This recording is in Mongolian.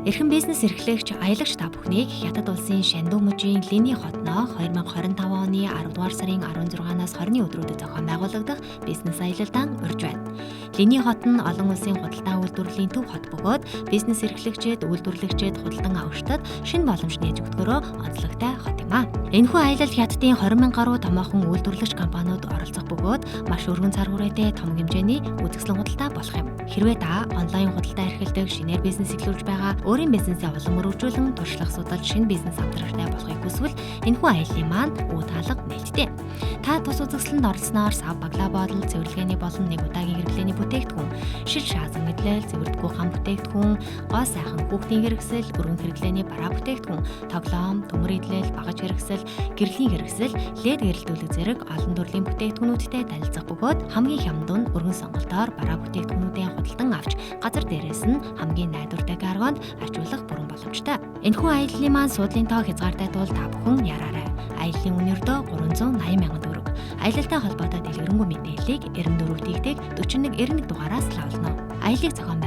Эрхэм бизнес эрхлэгч аялагч та бүхнийг Хятад улсын Шанду мужийн Линий хотноо 2025 оны 10 дугаар сарын 16-наас 20-ны өдрүүдэд зохион байгуулагдах бизнес аялалдаан урьж байна. Линий хот нь олон улсын худалдаа үйлдвэрлэлийн төв хот бөгөөд бизнес эрхлэгчид, үйлдвэрлэгчид, худалдан авагчдад шинэ боломж нээж өгдөгөөрөө онцлогтой хот юм а. Энэхүү аялалд Хятадын 20,000 гаруй томоохон үйлдвэрлэгч компаниуд оролцох бөгөөд маш өргөн цар хүрээтэй том хэмжээний үзэсгэлэн худалдаа болох юм. Хэрвээ та онлайн худалдаа эрхэлдэг, шинээр бизнес эхлүүлж байгаа, өөрийн бизнесээ улам өргөжүүлэн туршлага судалж шинэ бизнес амтрагтай болохыг хүсвэл энэхүү аяллаа маань уутаалга нээлттэй. Та тус үзэсгэлэнд оролцсноор сав баглаа бодол, цэвэрлэгээний болон нэг удаагийн хэрэглээний бүтээгдэхүүн, шил шаазан мэдлэл, цэвэрдэггүй хам бүтээгдэхүүн, гоо сайхан хүүхдийн хэрэгсэл, өргөн хэрэглээний бараа бүтээгдэхүүн, тоглоом, төмөр идэл, багаж хэрэгсэл, гэрлийн хэрэгсэл, лед гэрэлтүүлэг зэрэг олон төрлийн бүтээгдэхүүнүүдтэй танилцах бөгөөд хамгийн хямдхан өргөн сонголтоор бараа бүтээгдэхүүнүүдээ худалдан авч газар дээрээс нь хамгийн найдвартай каргонд арчуулах бүрэн боломжтой. Энэхүү аяллаа маань суудлын тоо хязгаартай тул та бүхэн яраарай. Аяллаа үнэрдөө 380 мянган төгрөг. Аялалтай холбоотой дэлгэрэнгүй мэдээллийг 94 тэгтэг 41 91 дугаараас лавлана. Аяллыг зохион